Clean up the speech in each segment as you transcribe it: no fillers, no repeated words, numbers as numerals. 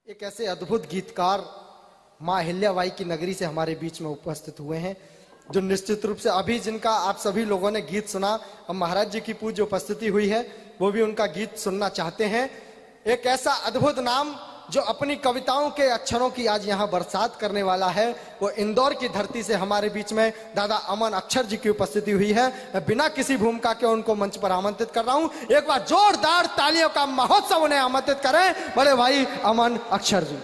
एक ऐसे अद्भुत गीतकार माँ अहिल्याबाई की नगरी से हमारे बीच में उपस्थित हुए हैं, जो निश्चित रूप से अभी जिनका आप सभी लोगों ने गीत सुना, अब महाराज जी की पूज्य उपस्थिति हुई है, वो भी उनका गीत सुनना चाहते हैं। एक ऐसा अद्भुत नाम जो अपनी कविताओं के अक्षरों की आज यहाँ बरसात करने वाला है, वो इंदौर की धरती से हमारे बीच में दादा अमन अक्षर जी की उपस्थिति हुई है। मैं बिना किसी भूमिका के उनको मंच पर आमंत्रित कर रहा हूँ। एक बार जोरदार तालियों का महोत्सव उन्हें आमंत्रित करें, बड़े भाई अमन अक्षर जी।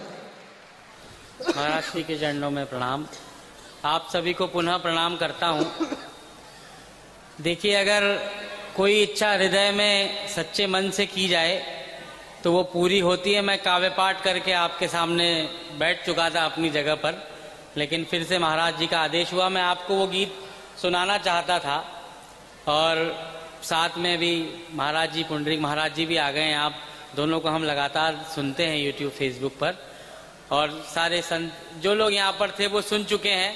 महाराज जी के चरणों में प्रणाम। आप सभी को पुनः प्रणाम करता हूँ। देखिए, अगर कोई इच्छा हृदय में सच्चे मन से की जाए तो वो पूरी होती है। मैं काव्य पाठ करके आपके सामने बैठ चुका था अपनी जगह पर, लेकिन फिर से महाराज जी का आदेश हुआ, मैं आपको वो गीत सुनाना चाहता था। और साथ में भी महाराज जी, पुंडरीक महाराज जी भी आ गए हैं। आप दोनों को हम लगातार सुनते हैं यूट्यूब फेसबुक पर, और सारे संत जो लोग यहाँ पर थे वो सुन चुके हैं।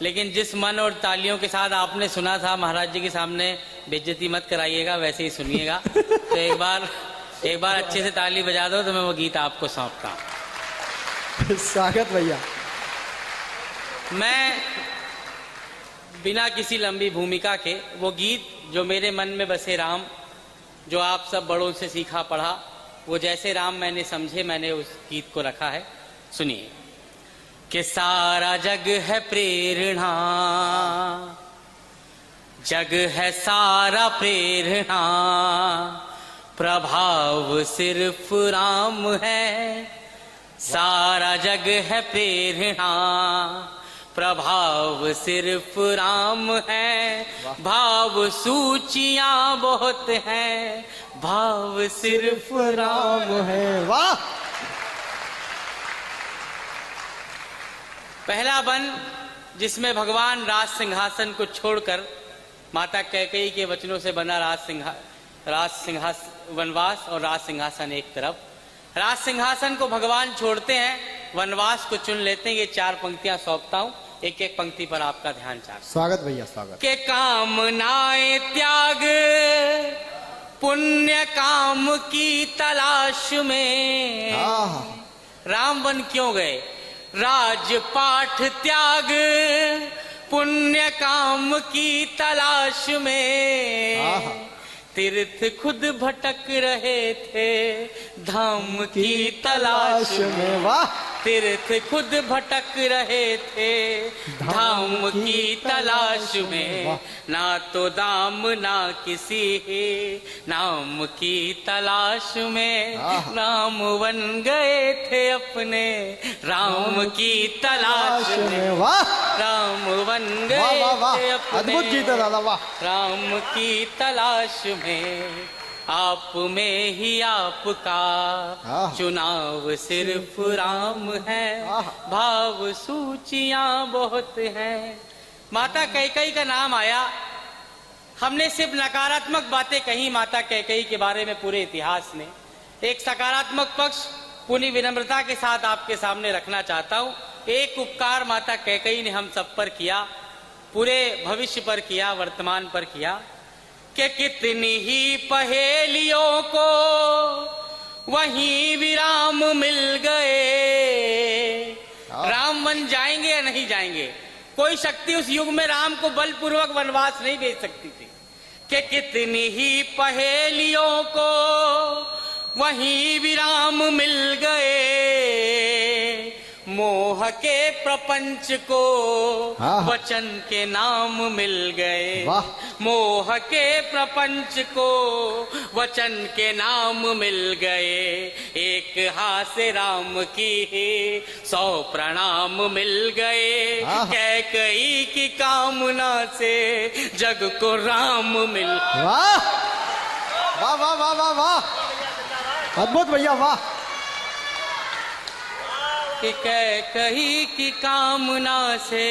लेकिन जिस मन और तालियों के साथ आपने सुना था, महाराज जी के सामने बेइज्जती मत कराइएगा, वैसे ही सुनिएगा। तो एक बार अच्छे से ताली बजा दो तो मैं वो गीत आपको सौंपता हूँ। स्वागत भैया। मैं बिना किसी लंबी भूमिका के वो गीत जो मेरे मन में बसे राम, जो आप सब बड़ों से सीखा पढ़ा, वो जैसे राम मैंने समझे, मैंने उस गीत को रखा है। सुनिए कि सारा जग है प्रेरणा, जग है सारा प्रेरणा, प्रभाव सिर्फ राम है। सारा जग है प्रेरणा, प्रभाव सिर्फ राम है। भाव सूचियां बहुत हैं, भाव सिर्फ राम है। वाह। पहला वन जिसमें भगवान राज सिंहासन को छोड़कर माता कैकेयी के वचनों से बना वनवास और राज सिंहासन एक तरफ। राज सिंहासन को भगवान छोड़ते हैं, वनवास को चुन लेते हैं। ये 4 पंक्तियां सौंपता हूं, एक एक पंक्ति पर आपका ध्यान चाहता। स्वागत भैया, स्वागत। के कामनाएं त्याग पुण्य काम की तलाश में। राम वन क्यों गए? राजपाठ त्याग पुण्य काम की तलाश में। तीर्थ खुद भटक रहे थे धाम की तलाश में। वाह। तीर्थ खुद भटक रहे थे धाम की तलाश में। ना तो दाम ना किसी नाम की तलाश में। राम बन गए थे अपने राम की तलाश में। वाह। राम बन गए थे अपने अद्भुत गीत है दादा, वाह। राम की तलाश में। आप में ही आपका चुनाव सिर्फ राम है। भाव सूचियां बहुत हैं। माता कैकेयी का नाम आया, हमने सिर्फ नकारात्मक बातें कही माता कैकेयी के बारे में पूरे इतिहास में। एक सकारात्मक पक्ष पूरी विनम्रता के साथ आपके सामने रखना चाहता हूं। एक उपकार माता कैकेयी ने हम सब पर किया, पूरे भविष्य पर किया, वर्तमान पर किया, कि कितनी ही पहेलियों को वहीं विराम मिल गए। राम वन जाएंगे या नहीं जाएंगे? कोई शक्ति उस युग में राम को बलपूर्वक वनवास नहीं भेज सकती थी। कि कितनी ही पहेलियों को वहीं विराम मिल गए। मोह के प्रपंच को वचन के नाम मिल गए। मोह के प्रपंच को वचन के नाम मिल गए। एक हाथ से राम की 100 प्रणाम मिल गए। कैकेयी की कामना से जग को राम मिल। वाह वाह वाह वाह वाह वाह, अद्भुत भैया, वाह। कि कैकेयी की कामना से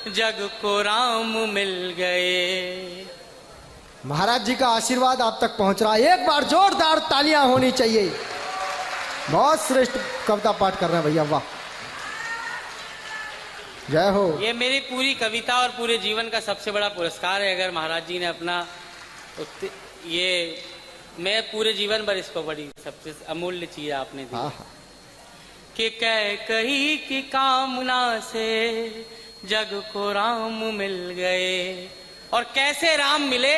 जग को राम मिल गए। महाराज जी का आशीर्वाद आप तक पहुंच रहा है। एक बार जोरदार तालियां होनी चाहिए। बहुत श्रेष्ठ कविता पाठ कर रहे हैं भैया, वाह। जय हो। ये मेरी पूरी कविता और पूरे जीवन का सबसे बड़ा पुरस्कार है। अगर महाराज जी ने अपना ये, मैं पूरे जीवन भर इसको बड़ी सबसे अमूल्य चीज आपने दी। कि कैकई की कामना से जग को राम मिल गए। और कैसे राम मिले,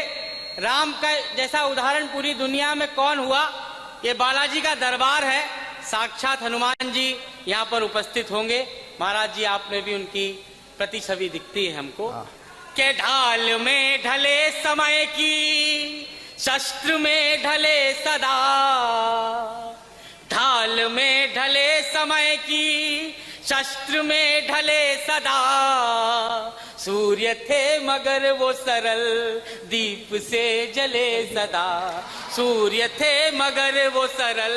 राम का जैसा उदाहरण पूरी दुनिया में कौन हुआ। ये बालाजी का दरबार है, साक्षात हनुमान जी यहाँ पर उपस्थित होंगे। महाराज जी आप में भी उनकी प्रतिछवि दिखती है हमको। के ढाल में ढले समय की, शस्त्र में ढले सदा, ढाल में ढले समय की, शस्त्र में ढले सदा, सूर्य थे मगर वो सरल दीप से जले सदा, सूर्य थे मगर वो सरल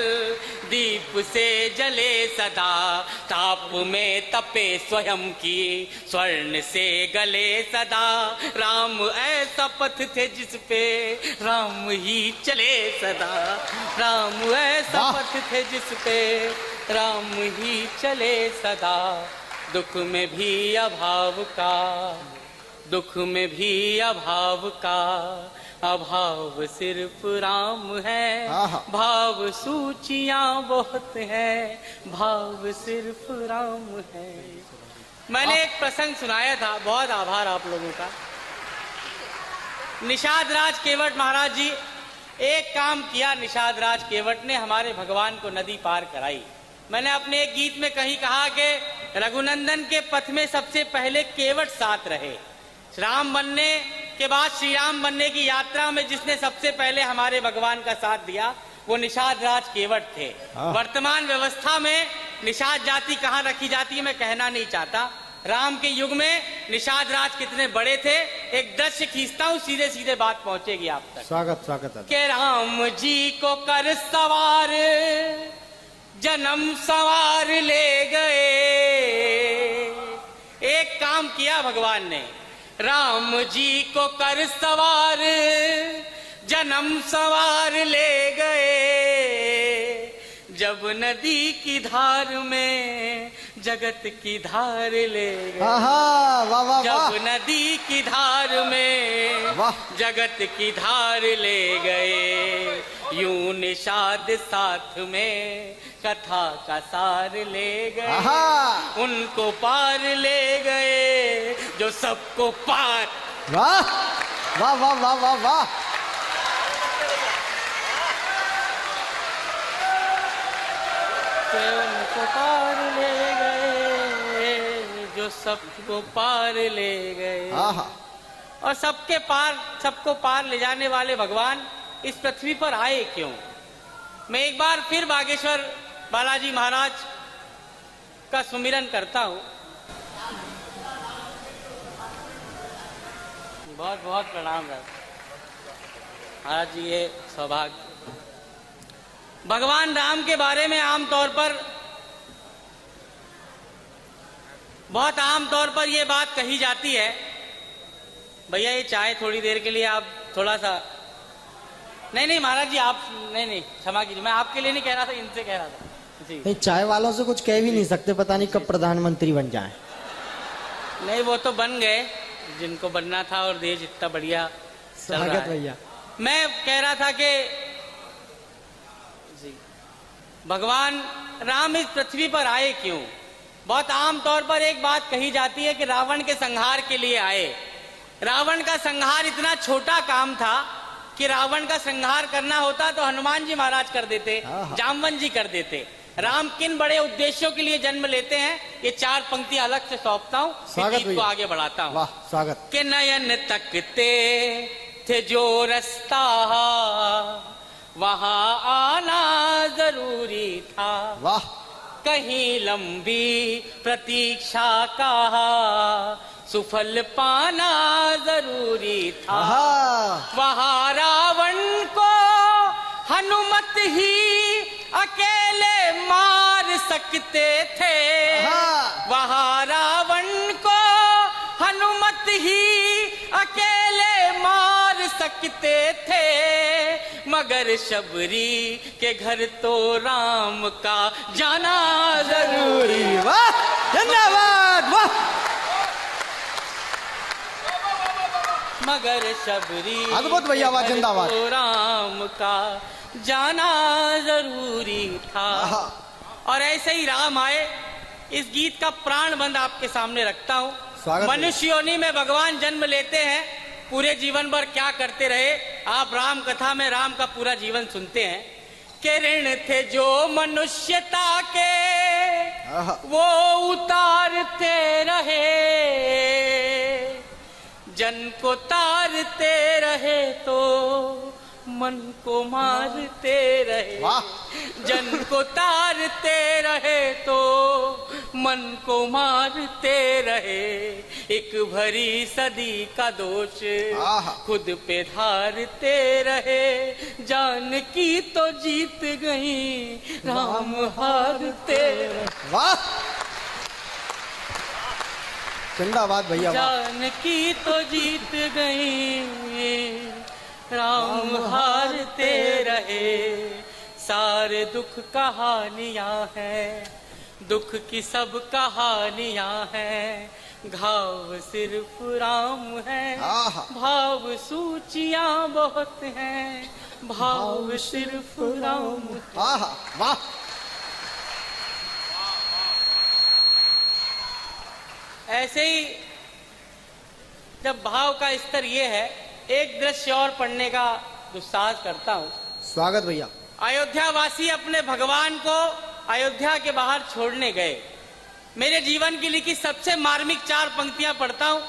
दीप से जले सदा, ताप में तपे स्वयं की स्वर्ण से गले सदा, राम ऐसा पथ थे जिस पे राम ही चले सदा, राम ऐसा पथ थे जिस पे राम ही चले सदा, दुख में भी अभाव का, दुख में भी अभाव का, अभाव सिर्फ राम है, भाव सूचियां बहुत है, भाव सिर्फ राम है। मैंने एक प्रसंग सुनाया था, बहुत आभार आप लोगों का। निषाद राज केवट महाराज जी एक काम किया, निषाद राज केवट ने हमारे भगवान को नदी पार कराई। मैंने अपने एक गीत में कहीं कहा कि रघुनंदन के पथ में सबसे पहले केवट साथ रहे। राम बनने के बाद श्री राम बनने की यात्रा में जिसने सबसे पहले हमारे भगवान का साथ दिया वो निषाद राज केवट थे। वर्तमान व्यवस्था में निषाद जाति कहाँ रखी जाती है मैं कहना नहीं चाहता। राम के युग में निषाद राज कितने बड़े थे, एक दृश्य खींचता हूँ, सीधे सीधे बात पहुंचेगी आप तक। स्वागत स्वागत है। के राम जी को कर सवार जन्म सवार ले गए। एक काम किया भगवान ने, राम जी को कर सवार जन्म सवार ले गए। जब नदी की धार में जगत की धार ले गए। वाह वाह। जब नदी की धार में जगत की धार ले गए, यूं निषाद साथ में कथा का सार ले गए। उनको पार ले गए जो सबको पार। वाह वाह वाह वाह वाह वाह। उनको पार ले गए जो सबको पार ले गए। और सबको पार ले जाने वाले भगवान इस पृथ्वी पर आए क्यों? मैं एक बार फिर बागेश्वर बालाजी महाराज का सुमिरन करता हूं। बहुत बहुत प्रणाम महाराज जी, ये सौभाग्य। भगवान राम के बारे में बहुत आम तौर पर ये बात कही जाती है। भैया ये चाय थोड़ी देर के लिए आप थोड़ा सा। नहीं महाराज जी आप नहीं क्षमा कीजिए, मैं आपके लिए नहीं कह रहा था, इनसे कह रहा था जी। नहीं, चाय वालों से कुछ कह भी नहीं सकते, पता नहीं कब प्रधानमंत्री बन जाए। नहीं वो तो बन गए जिनको बनना था, और देश इतना बढ़िया चल रहा है। भैया मैं कह रहा था कि जी भगवान राम इस पृथ्वी पर आए क्यों? बहुत आम तौर पर एक बात कही जाती है कि रावण के संहार के लिए आए। रावण का संहार इतना छोटा काम था कि रावण का संहार करना होता तो हनुमान जी महाराज कर देते, जामवन जी कर देते। राम किन बड़े उद्देश्यों के लिए जन्म लेते हैं, ये चार पंक्तियां अलग से सौंपता हूँ, गीत को आगे बढ़ाता हूँ। स्वागत। के नयन तकते थे जो रास्ता वहां आना जरूरी था। वाह। कहीं लंबी प्रतीक्षा का सुफल पाना जरूरी था। वहां रावण को हनुमत ही अकेले मार सकते थे। वहां रावण को हनुमत ही अकेले मार सकते थे, मगर शबरी के घर तो राम का जाना जरूरी। वाह धन्यवाद। वाह। मगर शबरी अद्भुत भैया, वाह जिंदाबाद। तो राम का जाना जरूरी था। और ऐसे ही राम आए, इस गीत का प्राण बंद आपके सामने रखता हूँ। मनुष्य योनि में भगवान जन्म लेते हैं, पूरे जीवन भर क्या करते रहे, आप राम कथा में राम का पूरा जीवन सुनते हैं। के ऋण थे जो मनुष्यता के वो उतारते रहे, जन को तारते रहे तो मन को मारते रहे, जन को तारते रहे तो मन को मारते रहे, एक भरी सदी का दोष खुद पे धारते रहे, जान की तो जीत गई राम हारते रहे। वाह, जिंदाबाद भैया। जान की तो जीत गई राम हारते रहे, सारे दुख कहानियां हैं, दुख की सब कहानियां हैं, घाव सिर्फ राम है, भाव सूचियां बहुत हैं, भाव सिर्फ राम। वाह, ऐसे ही जब भाव का स्तर ये है, एक दृश्य और पढ़ने का दुस्साहस करता हूँ। स्वागत भैया। अयोध्या वासी अपने भगवान को अयोध्या के बाहर छोड़ने गए। मेरे जीवन की लिखी सबसे मार्मिक 4 पंक्तियां पढ़ता हूँ,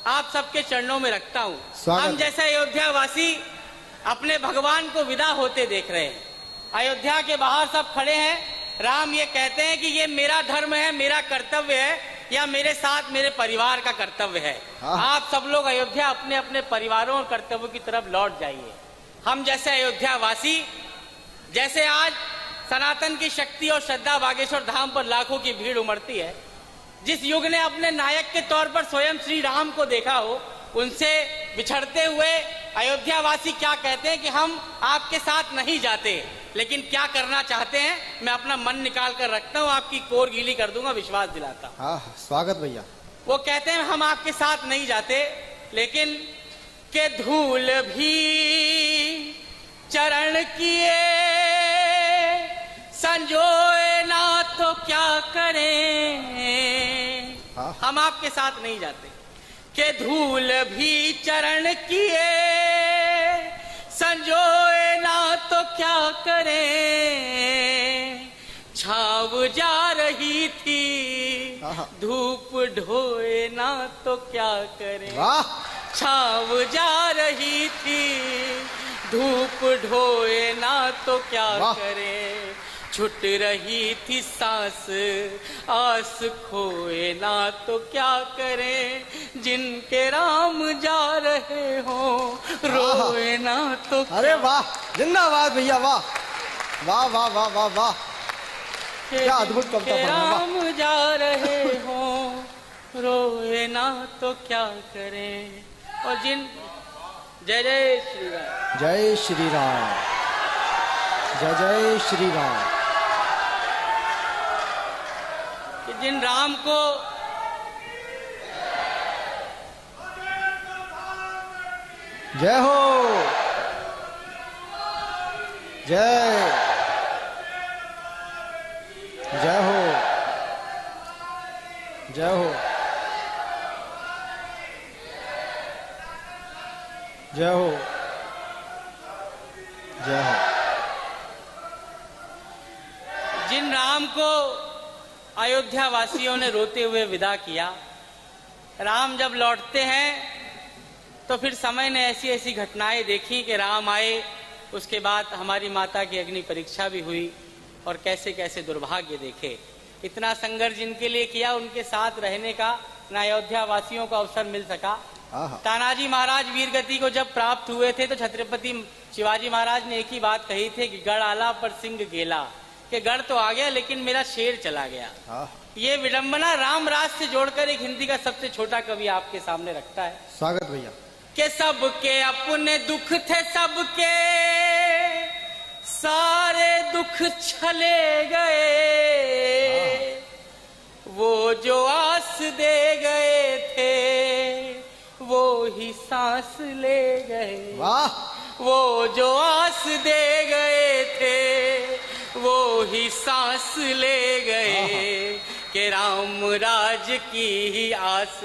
आप सबके चरणों में रखता हूँ। हम जैसे अयोध्या वासी अपने भगवान को विदा होते देख रहे हैं। अयोध्या के बाहर सब खड़े हैं, राम ये कहते हैं कि ये मेरा धर्म है, मेरा कर्तव्य है, या मेरे साथ मेरे परिवार का कर्तव्य है। आप सब लोग अयोध्या अपने अपने परिवारों और कर्तव्यों की तरफ लौट जाइए। हम जैसे अयोध्या वासी, जैसे आज सनातन की शक्ति और श्रद्धा बागेश्वर धाम पर लाखों की भीड़ उमड़ती है, जिस युग ने अपने नायक के तौर पर स्वयं श्री राम को देखा हो, उनसे बिछड़ते हुए अयोध्या वासी क्या कहते हैं कि हम आपके साथ नहीं जाते, लेकिन क्या करना चाहते हैं मैं अपना मन निकाल कर रखता हूँ, आपकी कोर गीली कर दूंगा, विश्वास दिलाता हूँ। स्वागत भैया। वो कहते हैं हम आपके साथ नहीं जाते, लेकिन के धूल भी चरण किए संजोए ना तो क्या करें, हम आपके साथ नहीं जाते। के धूल भी चरण किए संजोए ना तो क्या करें, छाव जा रही थी धूप ढोए ना तो क्या करें, छाव जा रही थी धूप ढोए ना तो क्या करें, छुट रही थी सांस आस खोए ना तो क्या करें, जिनके राम जा रहे हो रोए ना तो। अरे वाह, जिंदाबाद भैया, वाह वाह वाह वाह वाह वाह, क्या अद्भुत कविता पढ़ी। राम जा रहे हो रोए ना तो क्या करें, और जिन जय जय श्री राम, जय श्री राम, जय जय श्री राम। जिन राम को जय हो, जय जय हो, जय हो, जय हो, जय हो। जिन राम को अयोध्या वासियों ने रोते हुए विदा किया, राम जब लौटते हैं तो फिर समय ने ऐसी ऐसी घटनाएं देखी कि राम आए, उसके बाद हमारी माता की अग्नि परीक्षा भी हुई, और कैसे कैसे दुर्भाग्य देखे। इतना संघर्ष जिनके लिए किया, उनके साथ रहने का न अयोध्या वासियों को अवसर मिल सका। तानाजी महाराज वीरगति को जब प्राप्त हुए थे तो छत्रपति शिवाजी महाराज ने एक ही बात कही थी कि गढ़ आला पर सिंह गेला, कि गढ़ तो आ गया लेकिन मेरा शेर चला गया। ये विडंबना राम राज से जोड़कर एक हिंदी का सबसे छोटा कवि आपके सामने रखता है। स्वागत भैया। के सबके अपने दुख थे, सबके सारे दुख छले गए, वो जो आस दे गए थे वो ही सांस ले गए, वाह, वो जो आस दे गए थे वो ही सांस ले गए कि राम राज की ही आस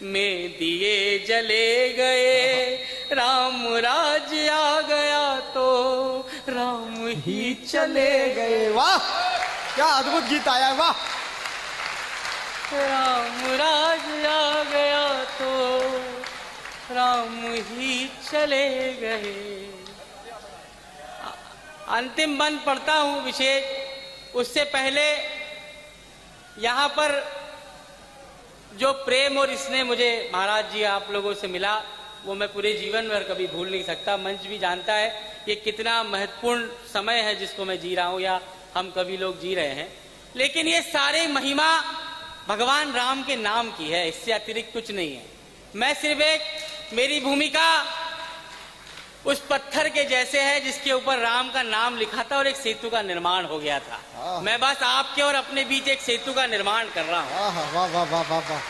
में दिए जले गए। राम राज आ गया तो राम ही चले गए। वाह, क्या अद्भुत गीत आया है, वाह। राम राज आ गया तो राम ही चले गए। अंतिम बंद पढ़ता हूं विशेष, उससे पहले यहाँ पर जो प्रेम और स्नेह मुझे महाराज जी आप लोगों से मिला वो मैं पूरे जीवन में कभी भूल नहीं सकता। मंच भी जानता है ये कितना महत्वपूर्ण समय है जिसको मैं जी रहा हूँ या हम कभी लोग जी रहे हैं। लेकिन ये सारे महिमा भगवान राम के नाम की है, इससे अतिरिक्त कुछ नहीं है। मैं सिर्फ एक, मेरी भूमिका उस पत्थर के जैसे है जिसके ऊपर राम का नाम लिखा था और एक सेतु का निर्माण हो गया था। मैं बस आपके और अपने बीच एक सेतु का निर्माण कर रहा हूँ। वाह वाह वाह वाह वाह।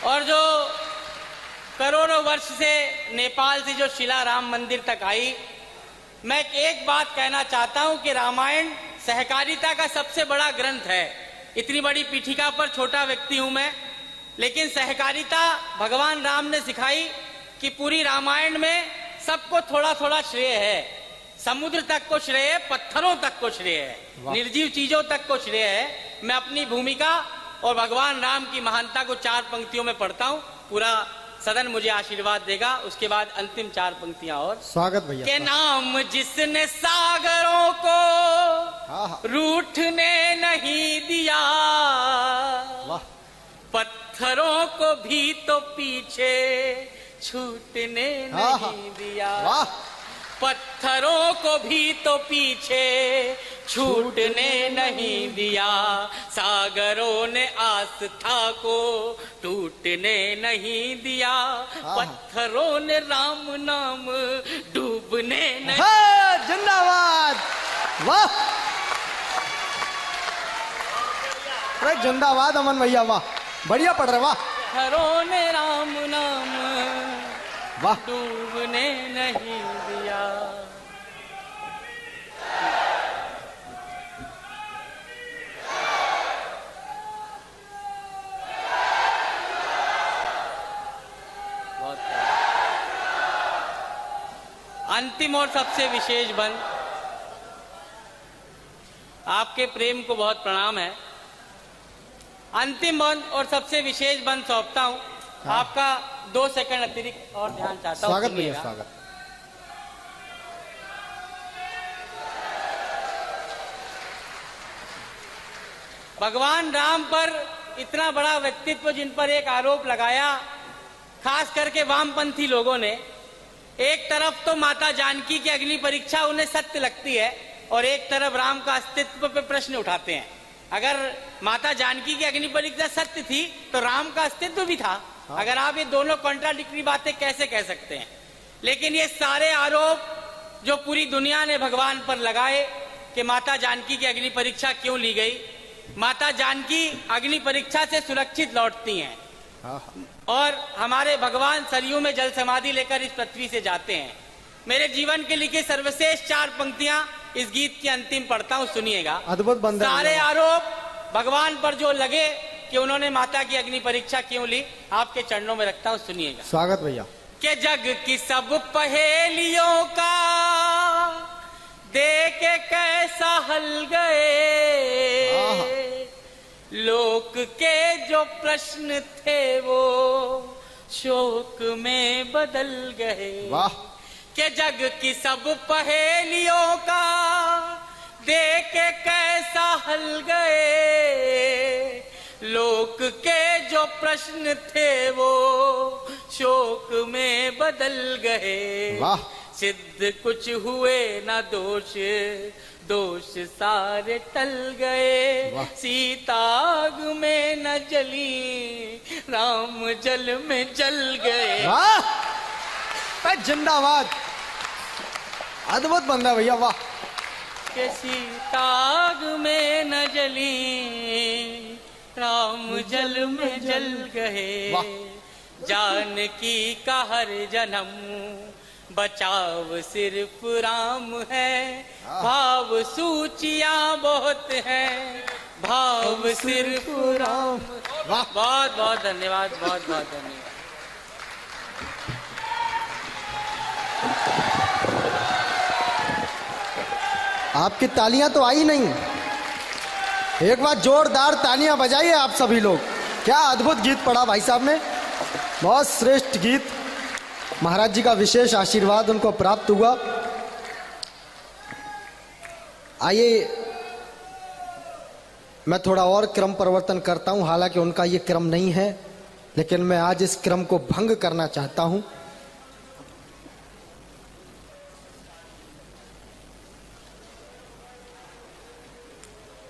और जो करोड़ों वर्ष से नेपाल से जो शिला राम मंदिर तक आई, मैं एक बात कहना चाहता हूँ कि रामायण सहकारिता का सबसे बड़ा ग्रंथ है। इतनी बड़ी पीठिका पर छोटा व्यक्ति हूं मैं, लेकिन सहकारिता भगवान राम ने सिखाई कि पूरी रामायण में सबको थोड़ा थोड़ा श्रेय है। समुद्र तक को श्रेय है, पत्थरों तक को श्रेय है, निर्जीव चीजों तक को श्रेय है। मैं अपनी भूमिका और भगवान राम की महानता को 4 पंक्तियों में पढ़ता हूँ। पूरा सदन मुझे आशीर्वाद देगा। उसके बाद अंतिम 4 पंक्तियां और। स्वागत भैया। के नाम जिसने सागरों को रूठने नहीं दिया, पत्थरों को भी तो पीछे छूटने नहीं दिया। पत्थरों को भी तो पीछे छूटने नहीं दिया। सागरों ने आस्था को टूटने नहीं दिया। पत्थरों ने राम नाम डूबने नहीं। जिंदाबाद, वाह। अरे जिंदाबाद अमन भैया, वाह, बढ़िया पढ़ रहे, वाह। पत्थरों ने राम नाम वाह डूबने नहीं दिया। अंतिम और सबसे विशेष बंद, आपके प्रेम को बहुत प्रणाम है। अंतिम बंद और सबसे विशेष बंद सौंपता हूं। आपका 2 सेकंड अतिरिक्त और ध्यान चाहता हूं। स्वागत भैया, स्वागत। भगवान राम पर इतना बड़ा व्यक्तित्व जिन पर एक आरोप लगाया, खास करके वामपंथी लोगों ने। एक तरफ तो माता जानकी की अग्नि परीक्षा उन्हें सत्य लगती है और एक तरफ राम का अस्तित्व पे प्रश्न उठाते हैं। अगर माता जानकी की अग्नि परीक्षा सत्य थी तो राम का अस्तित्व भी था। अगर आप ये दोनों कॉन्ट्राडिक्टरी बातें कैसे कह सकते हैं? लेकिन ये सारे आरोप जो पूरी दुनिया ने भगवान पर लगाए कि माता जानकी की अग्नि परीक्षा क्यों ली गई, माता जानकी अग्नि परीक्षा से सुरक्षित लौटती हैं और हमारे भगवान सरयू में जल समाधि लेकर इस पृथ्वी से जाते हैं। मेरे जीवन के लिखे सर्वश्रेष्ठ 4 पंक्तियां इस गीत की अंतिम पढ़ता हूं, सुनिएगा। अद्भुत बंदन। सारे आरोप भगवान पर जो लगे कि उन्होंने माता की अग्नि परीक्षा क्यों ली, आपके चरणों में रखता हूं, सुनिएगा। स्वागत भैया। के जग की सब पहेलियों का दे के कैसा हल गए, लोक के जो प्रश्न थे वो शोक में बदल गए। वाह। के जग की सब पहेलियों का दे के कैसा हल गए, लोक के जो प्रश्न थे वो शोक में बदल गए। वाह। सिद्ध कुछ हुए न दोष, दोष सारे टल गए। सीता आग में न जली, राम जल में जल गए। वाह, जिंदाबाद, अद्भुत बंदा भैया, वाह। के सीता आग में न जली, राम जल में जल गए। जानकी का हर जन्म बचाव सिर्फ राम है, भाव सूचियां बहुत हैं, भाव सिर्फ राम। बहुत बहुत धन्यवाद, बहुत बहुत धन्यवाद। आपकी तालियां तो आई नहीं, एक बार जोरदार तालियां बजाइए आप सभी लोग। क्या अद्भुत गीत पढ़ा भाई साहब ने, बहुत श्रेष्ठ गीत। महाराज जी का विशेष आशीर्वाद उनको प्राप्त हुआ। आइए मैं थोड़ा और क्रम परिवर्तन करता हूं, हालांकि उनका ये क्रम नहीं है, लेकिन मैं आज इस क्रम को भंग करना चाहता हूं।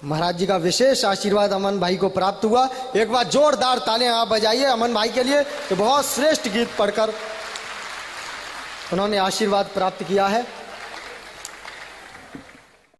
महाराज जी का विशेष आशीर्वाद अमन भाई को प्राप्त हुआ। एक बार जोरदार तालियां आप बजाइए अमन भाई के लिए, तो बहुत श्रेष्ठ गीत पढ़कर उन्होंने आशीर्वाद प्राप्त किया है।